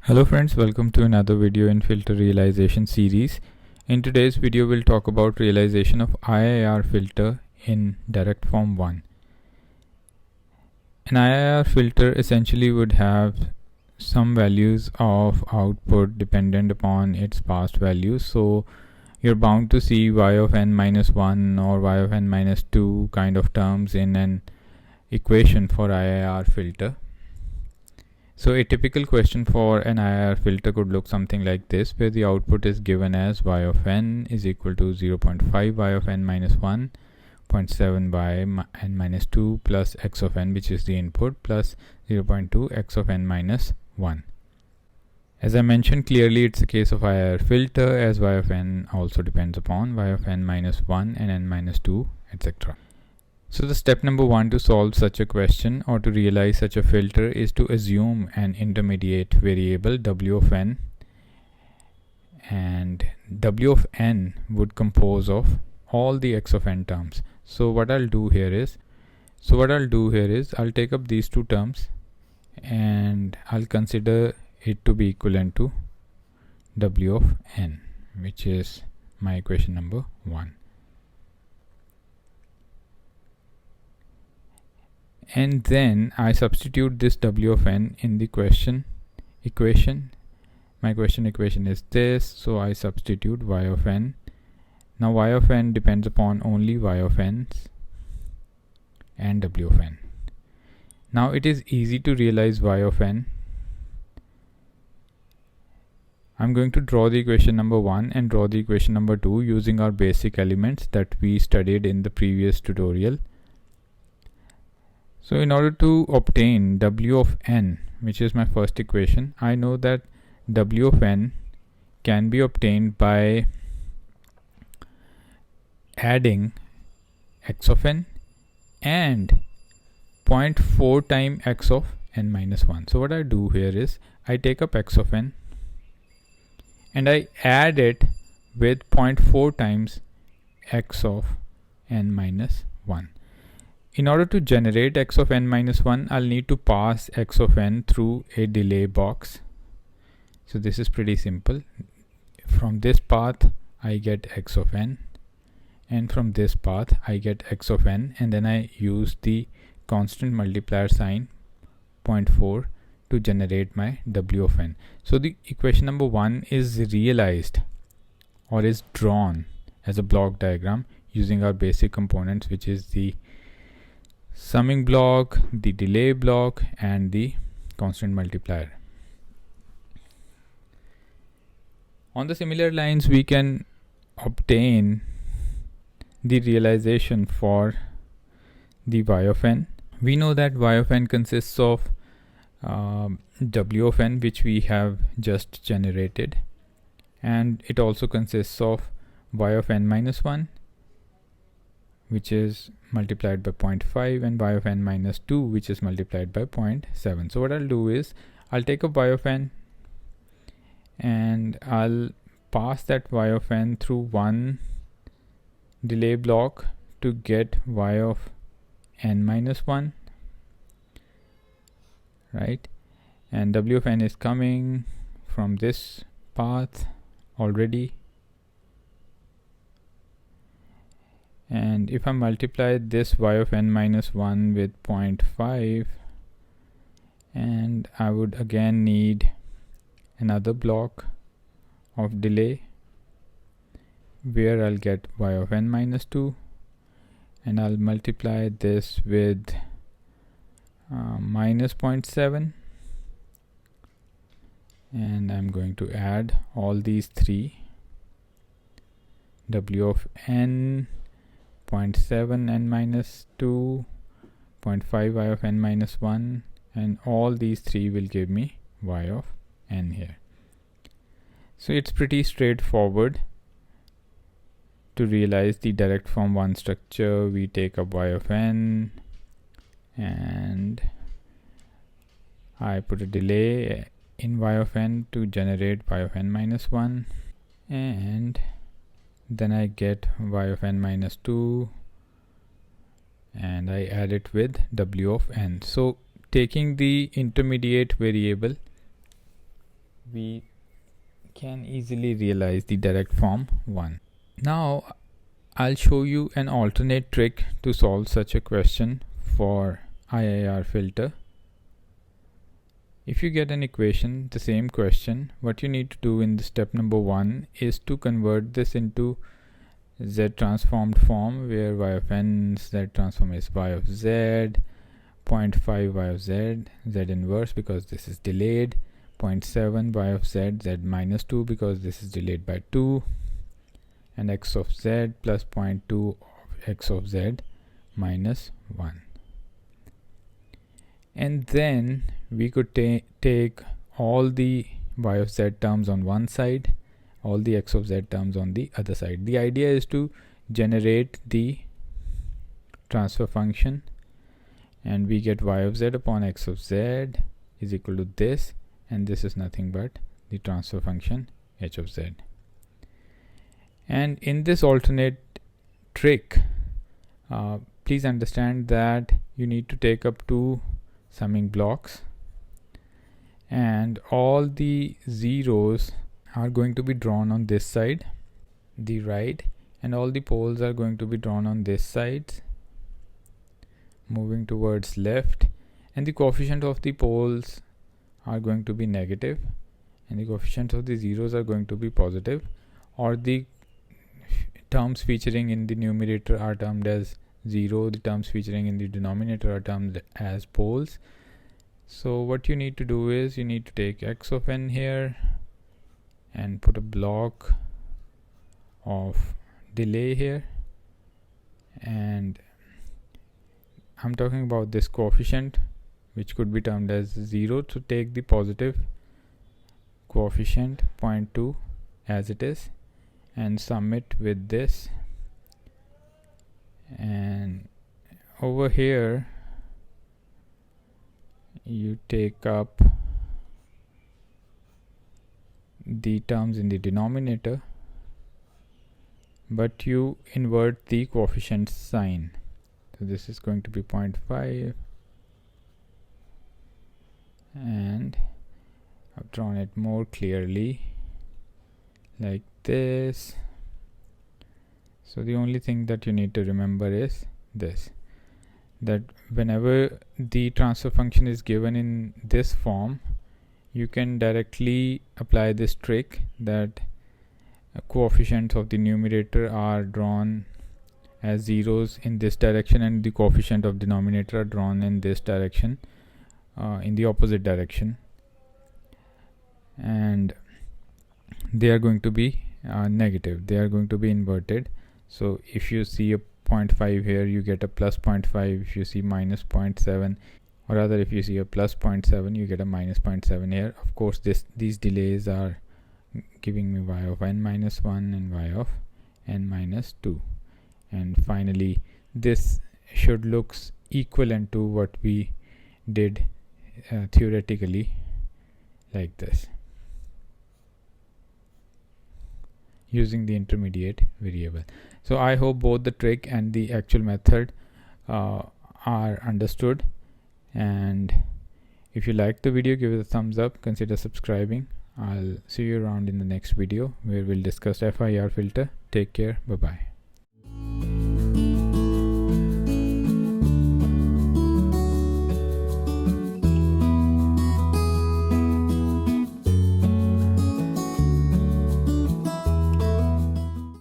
Hello friends, welcome to another video in filter realization series. In today's video we'll talk about realization of IIR filter in direct form 1. An IIR filter essentially would have some values of output dependent upon its past values. So you're bound to see y of n minus 1 or y of n minus 2 kind of terms in an equation for IIR filter. So a typical question for an IIR filter could look something like this, where the output is given as y of n is equal to 0.5 y of n minus 1, 0.7 y n minus 2 plus x of n, which is the input, plus 0.2 x of n minus 1. As I mentioned, clearly it's a case of IIR filter, as y of n also depends upon y of n minus 1 and n minus 2, etc. So the step number 1 to solve such a question or to realize such a filter is to assume an intermediate variable w of n, and w of n would compose of all the x of n terms. So what I'll do here is I'll take up these two terms and I'll consider it to be equivalent to w of n, which is my equation number 1. And then I substitute this w of n in the equation. My question equation is this, so I substitute y of n. Now y of n depends upon only y of n's and w of n. Now it is easy to realize y of n. I'm going to draw the equation number 1 and draw the equation number 2 using our basic elements that we studied in the previous tutorial. So in order to obtain w of n, which is my first equation, I know that w of n can be obtained by adding x of n and 0.4 times x of n minus 1. So what I do here is I take up x of n and I add it with 0.4 times x of n minus 1. In order to generate x of n minus 1, I'll need to pass x of n through a delay box. So this is pretty simple. From this path, I get x of n, and from this path, I get x of n, and then I use the constant multiplier sign 0.4 to generate my w of n. So the equation number 1 is realized or is drawn as a block diagram using our basic components, which is the summing block, the delay block, and the constant multiplier. On the similar lines, we can obtain the realization for the y of n. We know that y of n consists of w of n, which we have just generated, and it also consists of y of n minus 1, which is multiplied by 0.5, and y of n minus 2, which is multiplied by 0.7. So what I'll do is I'll take up y of n and I'll pass that y of n through one delay block to get y of n minus 1, right? And w of n is coming from this path already. And if I multiply this y of n minus 1 with 0.5, and I would again need another block of delay where I'll get y of n minus 2, and I'll multiply this with minus 0.7, and I'm going to add all these three, w of n, 0.7 n minus 2, 0.5 y of n minus 1, and all these three will give me y of n here. So it's pretty straightforward to realize the direct form 1 structure. We take up y of n and I put a delay in y of n to generate y of n minus 1, and then I get y of n minus 2 and I add it with w of n. So taking the intermediate variable we can easily realize the direct form 1. Now I'll show you an alternate trick to solve such a question for IIR filter. If you get an equation, the same question, what you need to do in the step number 1 is to convert this into Z transformed form, where y of n Z transform is y of z, 0.5 y of z, z inverse because this is delayed, 0.7 y of z, z minus 2 because this is delayed by 2, and x of z plus 0.2 of x of z minus 1. And then we could take all the y of z terms on one side, all the x of z terms on the other side. The idea is to generate the transfer function, and we get y of z upon x of z is equal to this, and this is nothing but the transfer function h of z. And in this alternate trick, please understand that you need to take up two summing blocks, and all the zeros are going to be drawn on this side, the right, and all the poles are going to be drawn on this side, moving towards left, and the coefficient of the poles are going to be negative, and the coefficients of the zeros are going to be positive, or the terms featuring in the numerator are termed as 0, the terms featuring in the denominator are termed as poles. So what you need to do is you need to take x of n here and put a block of delay here, and I'm talking about this coefficient which could be termed as 0, so take the positive coefficient 0.2 as it is and sum it with this, and over here you take up the terms in the denominator, but you invert the coefficient sign. So this is going to be 0.5, and I've drawn it more clearly like this. So the only thing that you need to remember is this, that whenever the transfer function is given in this form, you can directly apply this trick that coefficients of the numerator are drawn as zeros in this direction, and the coefficient of denominator are drawn in this direction, in the opposite direction, and they are going to be negative, they are going to be inverted. So if you see a 0.5 here, you get a plus 0.5. If you see minus 0.7, or rather if you see a plus 0.7, you get a minus 0.7 here. Of course these delays are giving me y of n minus 1 and y of n minus 2, and finally this should looks equivalent to what we did theoretically, like this, using the intermediate variable. So I hope both the trick and the actual method are understood, and if you like the video, give it a thumbs up, consider subscribing. I'll see you around in the next video where we'll discuss IIR filter. Take care, bye bye.